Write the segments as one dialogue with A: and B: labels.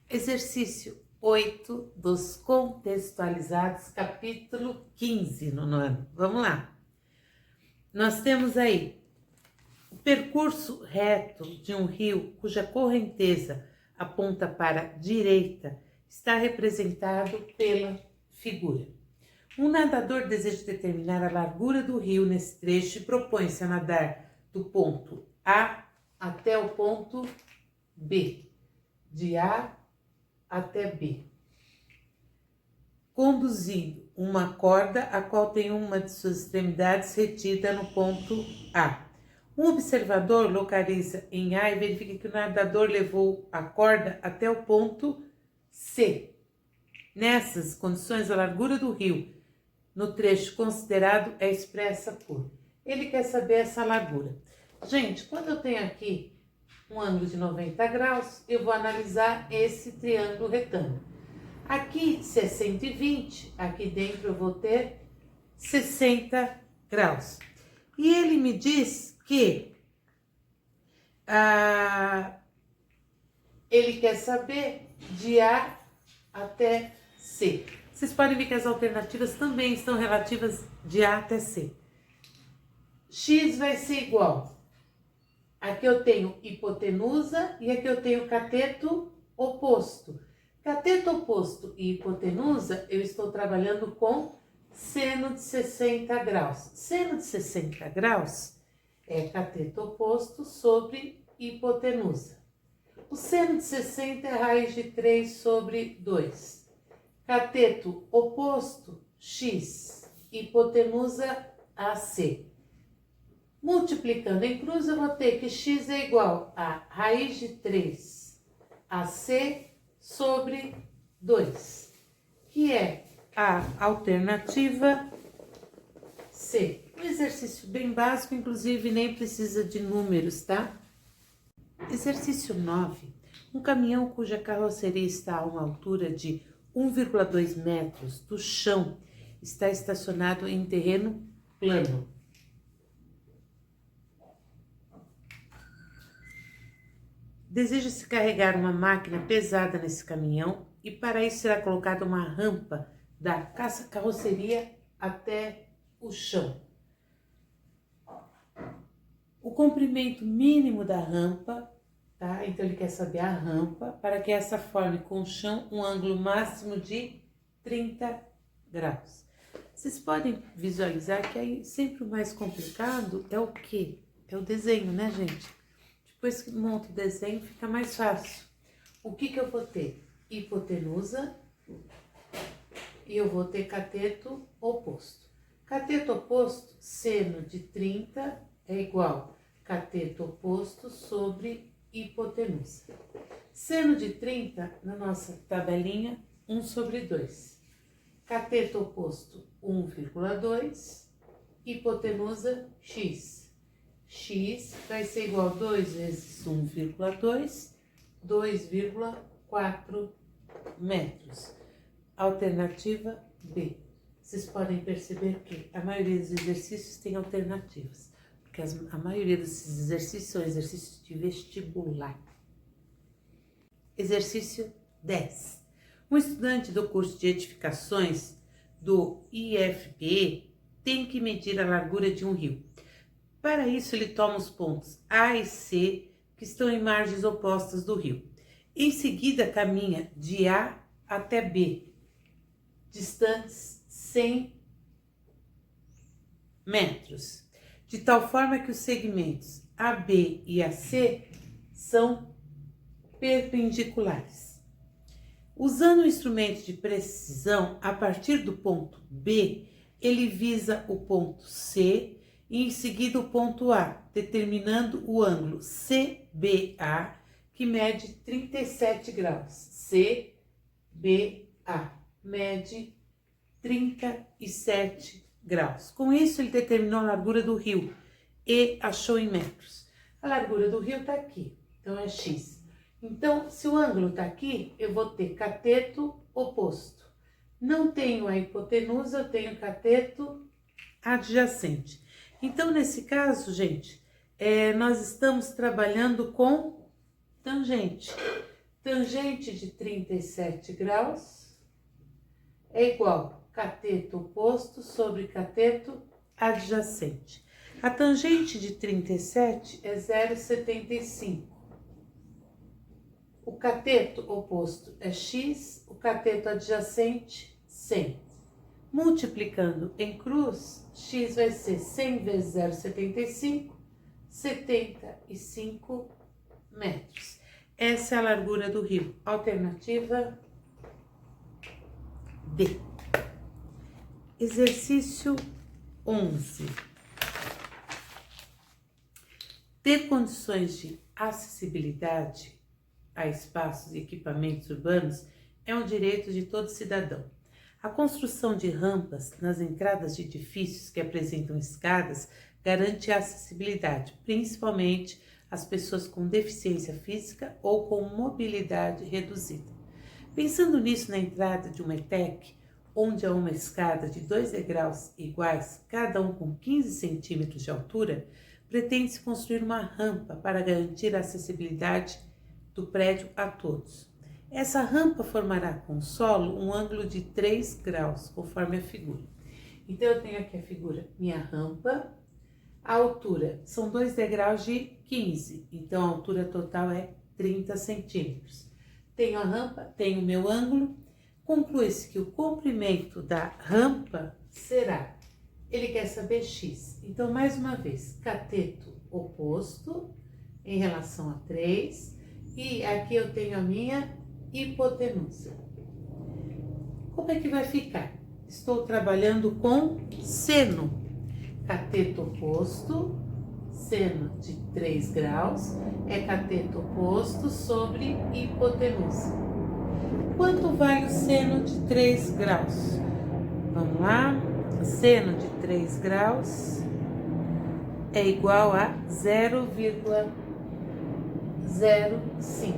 A: Exercício 8 dos contextualizados, capítulo 15 no nono. Vamos lá. Nós temos aí o percurso reto de um rio cuja correnteza aponta para a direita está representado pela figura. Um nadador deseja determinar a largura do rio nesse trecho e propõe-se a nadar do ponto A até o ponto B, de A até B, conduzindo uma corda a qual tem uma de suas extremidades retida no ponto A. Um observador localiza em A e verifica que o nadador levou a corda até o ponto C. Nessas condições, a largura do rio no trecho considerado é expressa por... Ele quer saber essa largura. Gente, quando eu tenho aqui um ângulo de 90 graus, eu vou analisar esse triângulo retângulo. Aqui, se é 120, aqui dentro eu vou ter 60 graus. E ele me diz que ele quer saber de A até C. Vocês podem ver que as alternativas também estão relativas de A até C. X vai ser igual. Aqui eu tenho hipotenusa e aqui eu tenho cateto oposto. Cateto oposto e hipotenusa, eu estou trabalhando com seno de 60 graus. Seno de 60 graus é cateto oposto sobre hipotenusa. O seno de 60 é raiz de 3 sobre 2. Cateto oposto, x. Hipotenusa, AC. Multiplicando em cruz, eu vou ter que x é igual a raiz de 3 AC sobre 2, que é a alternativa C. Um exercício bem básico, inclusive nem precisa de números, tá? Exercício 9. Um caminhão cuja carroceria está a uma altura de 1,2 metros do chão está estacionado em terreno plano. Deseja-se carregar uma máquina pesada nesse caminhão e para isso será colocada uma rampa da carroceria até o chão. O comprimento mínimo da rampa, tá? Então ele quer saber a rampa para que essa forme com o chão um ângulo máximo de 30 graus. Vocês podem visualizar que aí sempre o mais complicado é o quê? É o desenho, né, gente? Depois que monta o desenho, fica mais fácil. O que eu vou ter? Hipotenusa e eu vou ter cateto oposto. Cateto oposto, seno de 30 é igual cateto oposto sobre hipotenusa. Seno de 30, na nossa tabelinha, 1 sobre 2. Cateto oposto, 1,2. Hipotenusa, x. X vai ser igual a 2 vezes 1,2, 2,4 metros. Alternativa B. Vocês podem perceber que a maioria dos exercícios tem alternativas, porque a maioria desses exercícios são exercícios de vestibular. Exercício 10. Um estudante do curso de edificações do IFPE tem que medir a largura de um rio. Para isso, ele toma os pontos A e C, que estão em margens opostas do rio. Em seguida, caminha de A até B, distantes 100 metros, de tal forma que os segmentos AB e AC são perpendiculares. Usando o instrumento de precisão, a partir do ponto B, ele visa o ponto C, e em seguida o ponto A, determinando o ângulo CBA, que mede 37 graus. CBA mede 37 graus. Com isso, ele determinou a largura do rio e achou em metros. A largura do rio está aqui, então é x. Então, se o ângulo está aqui, eu vou ter cateto oposto. Não tenho a hipotenusa, eu tenho cateto adjacente. Então, nesse caso, gente, nós estamos trabalhando com tangente. Tangente de 37 graus é igual cateto oposto sobre cateto adjacente. A tangente de 37 é 0,75. O cateto oposto é x, o cateto adjacente 100. Multiplicando em cruz, x vai ser 100 vezes 0,75, 75 metros. Essa é a largura do rio. Alternativa D. Exercício 11. Ter condições de acessibilidade a espaços e equipamentos urbanos é um direito de todo cidadão. A construção de rampas nas entradas de edifícios que apresentam escadas garante a acessibilidade, principalmente às pessoas com deficiência física ou com mobilidade reduzida. Pensando nisso, na entrada de uma ETEC, onde há uma escada de 2 degraus iguais, cada um com 15 centímetros de altura, pretende-se construir uma rampa para garantir a acessibilidade do prédio a todos. Essa rampa formará com o solo um ângulo de 3 graus, conforme a figura. Então, eu tenho aqui a figura, minha rampa, a altura são 2 degraus de 15, então a altura total é 30 centímetros. Tenho a rampa, tenho o meu ângulo, conclui-se que o comprimento da rampa será, ele quer saber x, então mais uma vez, cateto oposto em relação a 3, e aqui eu tenho a minha hipotenusa. Como é que vai ficar? Estou trabalhando com seno. Cateto oposto, seno de 3 graus, é cateto oposto sobre hipotenusa. Quanto vale o seno de 3 graus? Vamos lá. Seno de 3 graus é igual a 0,05.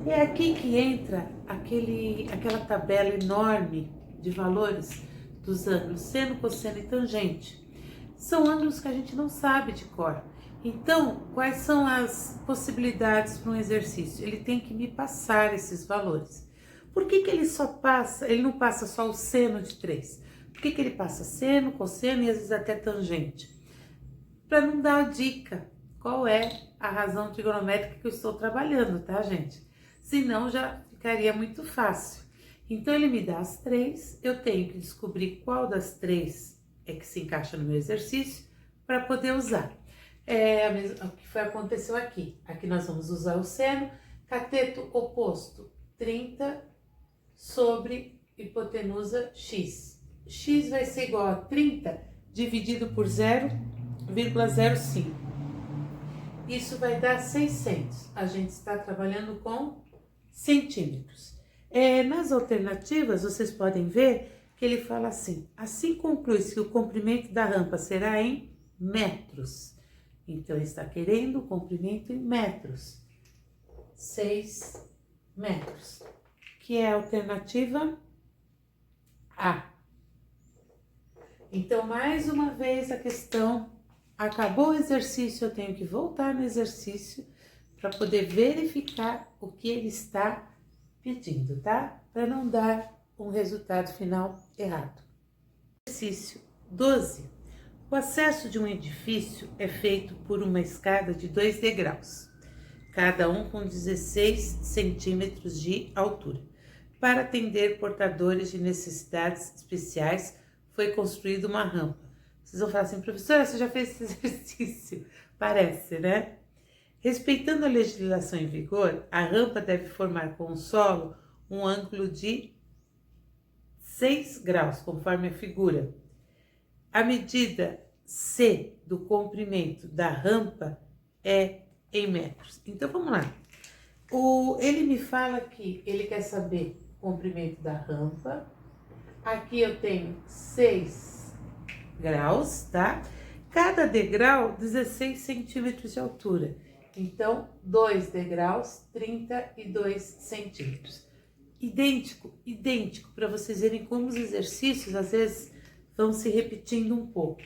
A: É aqui que entra aquela tabela enorme de valores dos ângulos seno, cosseno e tangente. São ângulos que a gente não sabe de cor. Então, quais são as possibilidades para um exercício? Ele tem que me passar esses valores. Por que ele não passa só o seno de 3? Por que ele passa seno, cosseno e às vezes até tangente? Para não dar a dica qual é a razão trigonométrica que eu estou trabalhando, tá, gente? Senão já ficaria muito fácil. Então, ele me dá as 3, eu tenho que descobrir qual das 3 é que se encaixa no meu exercício para poder usar. O que aconteceu aqui. Aqui nós vamos usar o seno, cateto oposto, 30 sobre hipotenusa x. X vai ser igual a 30 dividido por 0,05. Isso vai dar 600. A gente está trabalhando com centímetros. Nas alternativas, vocês podem ver que ele fala assim conclui-se que o comprimento da rampa será em metros. Então, ele está querendo o comprimento em metros. 6 metros, que é a alternativa A. Então, mais uma vez, a questão, acabou o exercício, eu tenho que voltar no exercício para poder verificar o que ele está pedindo, tá? Para não dar um resultado final errado. Exercício 12. O acesso de um edifício é feito por uma escada de 2 degraus, cada um com 16 centímetros de altura. Para atender portadores de necessidades especiais, foi construída uma rampa. Vocês vão falar assim, professora, você já fez esse exercício? Parece, né? Respeitando a legislação em vigor, a rampa deve formar com o solo um ângulo de 6 graus, conforme a figura. A medida C do comprimento da rampa é em metros. Então, vamos lá. Ele me fala que ele quer saber o comprimento da rampa. Aqui eu tenho 6 graus, tá? Cada degrau, 16 centímetros de altura. Então, 2 degraus, 32 centímetros. Idêntico, para vocês verem como os exercícios, às vezes, vão se repetindo um pouco.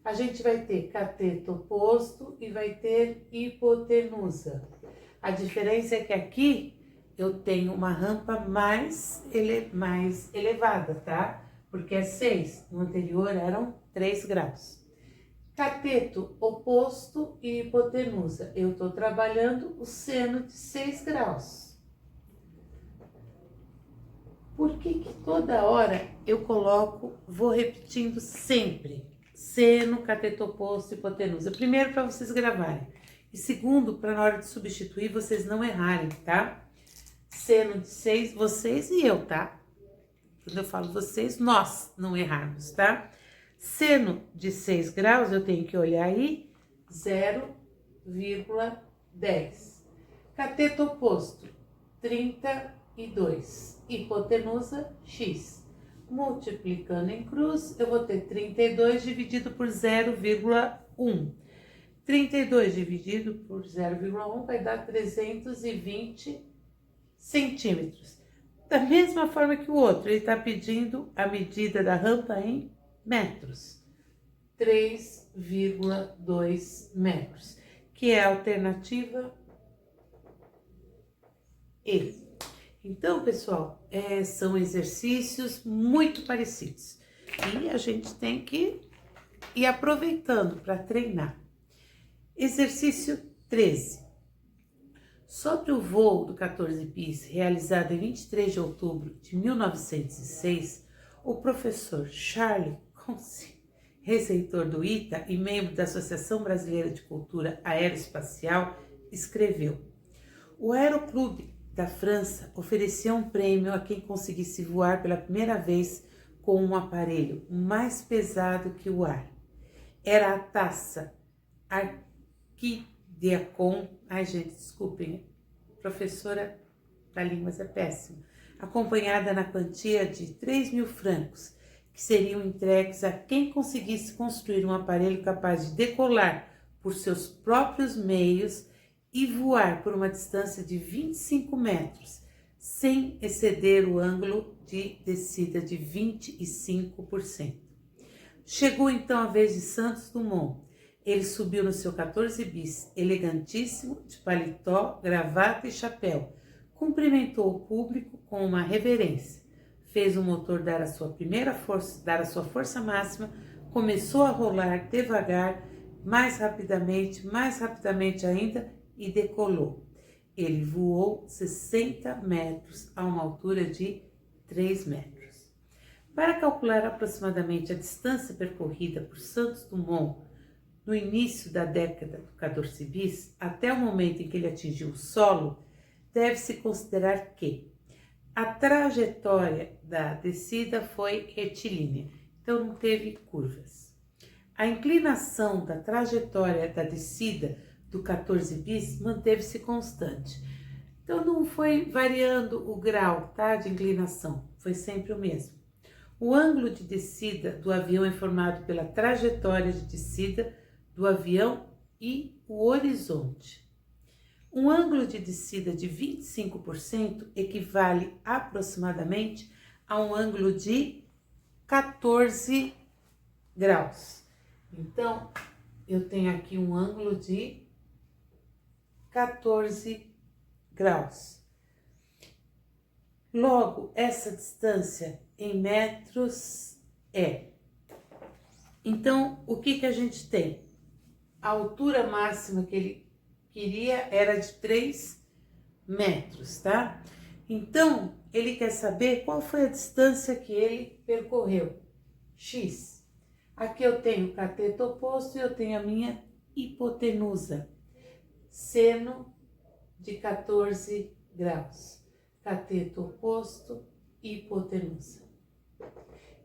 A: A gente vai ter cateto oposto e vai ter hipotenusa. A diferença é que aqui eu tenho uma rampa mais elevada, tá? Porque é 6, no anterior eram 3 graus. Cateto oposto e hipotenusa, eu tô trabalhando o seno de 6 graus. Por que que toda hora eu vou repetindo sempre? Seno, cateto oposto e hipotenusa. Primeiro, para vocês gravarem. E segundo, para na hora de substituir, vocês não errarem, tá? Seno de 6, vocês e eu, tá? Quando eu falo vocês, nós não errarmos, tá? Seno de 6 graus, eu tenho que olhar aí, 0,10. Cateto oposto, 32. Hipotenusa, x. Multiplicando em cruz, eu vou ter 32 dividido por 0,1. 32 dividido por 0,1 vai dar 320 centímetros. Da mesma forma que o outro, ele está pedindo a medida da rampa em metros. 3,2 metros, que é a alternativa E. Então, pessoal, são exercícios muito parecidos. E a gente tem que ir aproveitando para treinar. Exercício 13. Sobre o voo do 14 bis, realizado em 23 de outubro de 1906, o professor Charles Conce, ex-reitor do ITA e membro da Associação Brasileira de Cultura Aeroespacial, escreveu: o Aeroclube da França oferecia um prêmio a quem conseguisse voar pela primeira vez com um aparelho mais pesado que o ar. Era a taça Archidiakon, ai gente, desculpem, professora da línguas é péssima, acompanhada na quantia de 3.000 francos, que seriam entregues a quem conseguisse construir um aparelho capaz de decolar por seus próprios meios e voar por uma distância de 25 metros, sem exceder o ângulo de descida de 25%. Chegou então a vez de Santos Dumont. Ele subiu no seu 14 bis, elegantíssimo, de paletó, gravata e chapéu. Cumprimentou o público com uma reverência. Fez o motor dar a sua força máxima, começou a rolar devagar, mais rapidamente ainda, e decolou. Ele voou 60 metros a uma altura de 3 metros. Para calcular aproximadamente a distância percorrida por Santos Dumont no início da década do 14 bis, até o momento em que ele atingiu o solo, deve-se considerar que a trajetória da descida foi retilínea, então não teve curvas. A inclinação da trajetória da descida do 14 bis manteve-se constante. Então não foi variando o grau, tá, de inclinação, foi sempre o mesmo. O ângulo de descida do avião é formado pela trajetória de descida do avião e o horizonte. Um ângulo de descida de 25% equivale aproximadamente a um ângulo de 14 graus. Então, eu tenho aqui um ângulo de 14 graus. Logo, essa distância em metros é. Então, o que a gente tem? A altura máxima que ele queria era de 3 metros, tá? Então, ele quer saber qual foi a distância que ele percorreu. X. Aqui eu tenho o cateto oposto e eu tenho a minha hipotenusa. Seno de 14 graus. Cateto oposto e hipotenusa.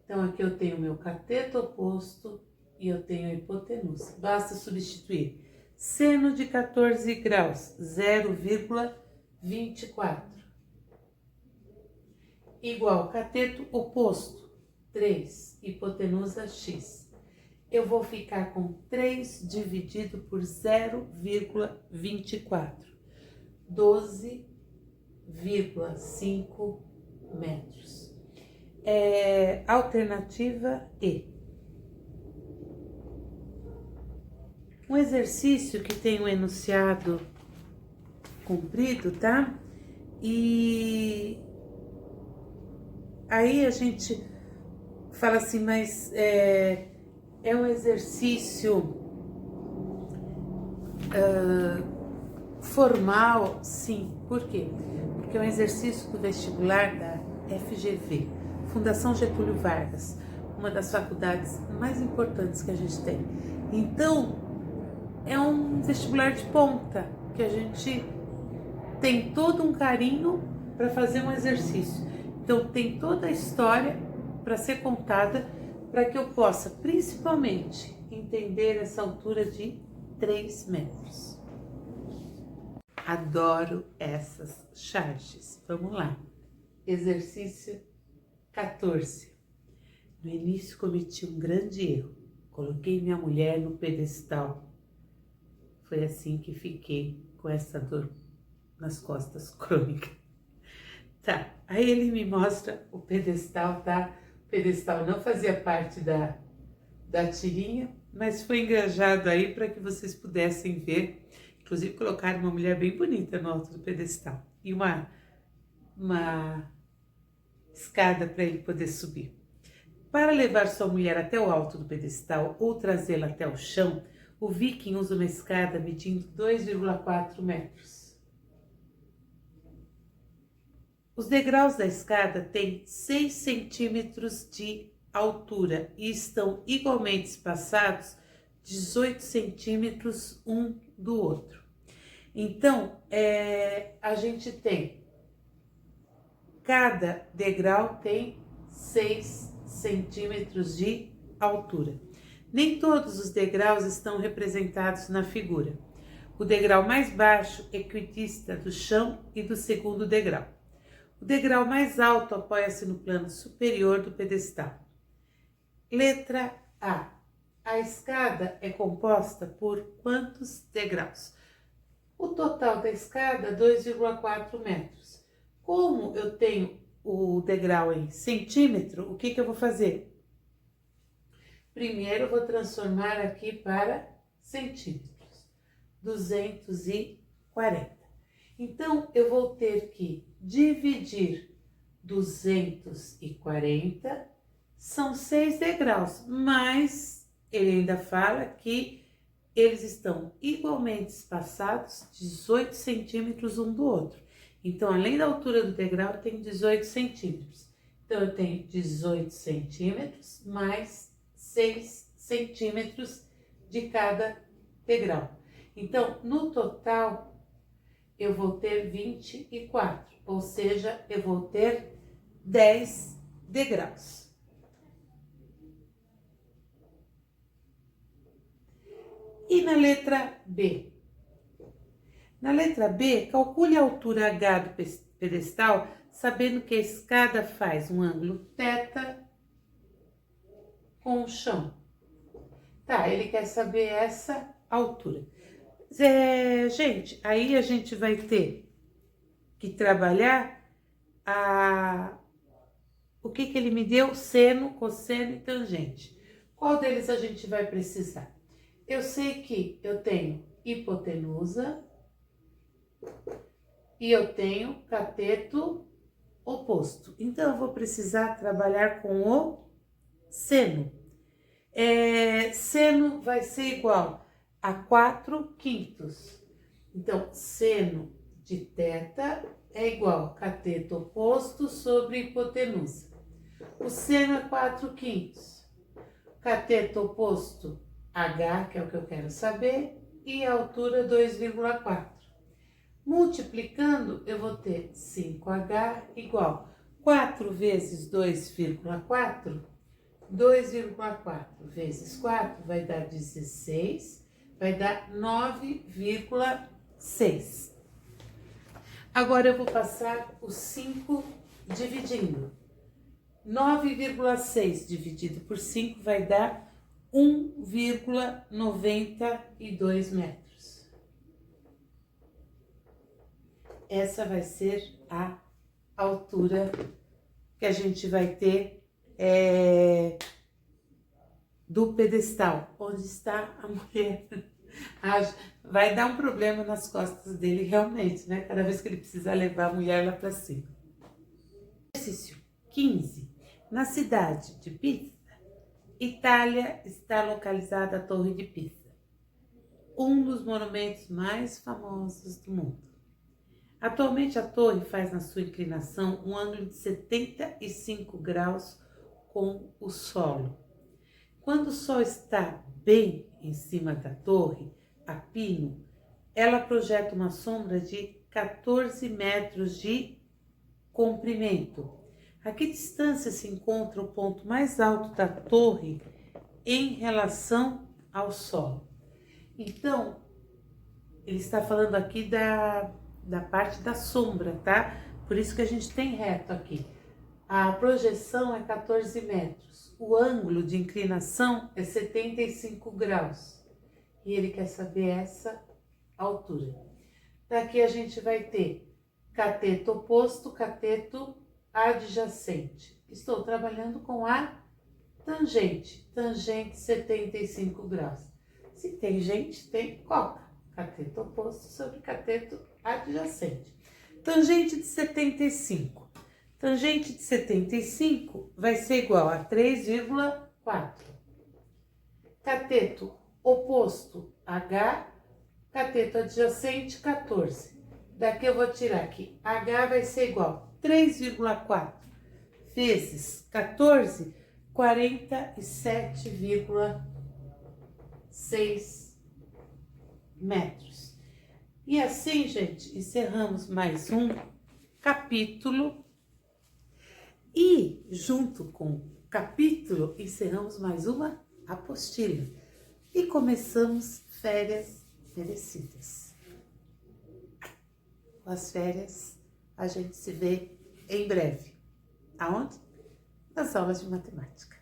A: Então, aqui eu tenho o meu cateto oposto e eu tenho a hipotenusa. Basta substituir. Seno de 14 graus, 0,24. Igual cateto oposto, 3, hipotenusa x. Eu vou ficar com 3 dividido por 0,24. 12,5 metros. Alternativa E. Um exercício que tem um enunciado comprido, tá? E aí a gente fala assim, mas é um exercício formal? Sim. Por quê? Porque é um exercício do vestibular da FGV, Fundação Getúlio Vargas, uma das faculdades mais importantes que a gente tem. Então, é um vestibular de ponta, que a gente tem todo um carinho para fazer um exercício. Então, tem toda a história para ser contada, para que eu possa, principalmente, entender essa altura de 3 metros. Adoro essas charges. Vamos lá. Exercício 14. No início cometi um grande erro. Coloquei minha mulher no pedestal. Foi assim que fiquei com essa dor nas costas crônica. Tá, aí ele me mostra o pedestal, tá? O pedestal não fazia parte da tirinha, mas foi enganjado aí para que vocês pudessem ver. Inclusive colocaram uma mulher bem bonita no alto do pedestal e uma escada para ele poder subir. Para levar sua mulher até o alto do pedestal ou trazê-la até o chão, o viking usa uma escada medindo 2,4 metros. Os degraus da escada têm 6 centímetros de altura e estão igualmente espaçados 18 centímetros um do outro. Então, a gente tem, cada degrau tem 6 centímetros de altura. Nem todos os degraus estão representados na figura. O degrau mais baixo equidista do chão e do segundo degrau. O degrau mais alto apoia-se no plano superior do pedestal. Letra A. A escada é composta por quantos degraus? O total da escada, 2,4 metros. Como eu tenho o degrau em centímetro, o que eu vou fazer? Primeiro eu vou transformar aqui para centímetros. 240. Então, eu vou ter que dividir 240, são 6 degraus, mas ele ainda fala que eles estão igualmente espaçados 18 centímetros um do outro. Então, além da altura do degrau, eu tenho 18 centímetros. Então, eu tenho 18 centímetros mais 6 centímetros de cada degrau. Então, no total, eu vou ter 24, ou seja, eu vou ter 10 degraus. E na letra B? Na letra B, calcule a altura H do pedestal, sabendo que a escada faz um ângulo θ com o chão. Tá, ele quer saber essa altura. Gente, aí a gente vai ter que trabalhar o que ele me deu, seno, cosseno e tangente. Qual deles a gente vai precisar? Eu sei que eu tenho hipotenusa e eu tenho cateto oposto. Então, eu vou precisar trabalhar com o seno. Seno vai ser igual a 4/5. Então, seno de θ é igual a cateto oposto sobre hipotenusa. O seno é 4/5. Cateto oposto, H, que é o que eu quero saber, e a altura 2,4. Multiplicando, eu vou ter 5H igual 4 vezes 2,4. 2,4 vezes 4 vai dar 16, vai dar 9,6. Agora eu vou passar o 5 dividindo. 9,6 dividido por 5 vai dar 1,92 metros. Essa vai ser a altura que a gente vai ter do pedestal, onde está a mulher Vai dar um problema nas costas dele realmente, né? Cada vez que ele precisar levar a mulher lá para cima. Exercício 15. Na cidade de Pisa, Itália, está localizada a Torre de Pisa, um dos monumentos mais famosos do mundo. Atualmente a torre faz na sua inclinação um ângulo de 75 graus com o solo. Quando o sol está bem em cima da torre, a pino, ela projeta uma sombra de 14 metros de comprimento. A que distância se encontra o ponto mais alto da torre em relação ao solo? Então, ele está falando aqui da parte da sombra, tá? Por isso que a gente tem reto aqui. A projeção é 14 metros. O ângulo de inclinação é 75 graus. E ele quer saber essa altura. Daqui a gente vai ter cateto oposto, cateto adjacente. Estou trabalhando com a tangente. Tangente 75 graus. Se tem gente, tem coca. Cateto oposto sobre cateto adjacente. Tangente de 75. Tangente de 75 vai ser igual a 3,4. Cateto oposto, H. Cateto adjacente, 14. Daqui eu vou tirar aqui. H vai ser igual a 3,4 vezes 14, 47,6 metros. E assim, gente, encerramos mais um capítulo. E junto com o capítulo, encerramos mais uma apostila. E começamos férias merecidas. As férias, a gente se vê em breve. Aonde? Nas aulas de matemática.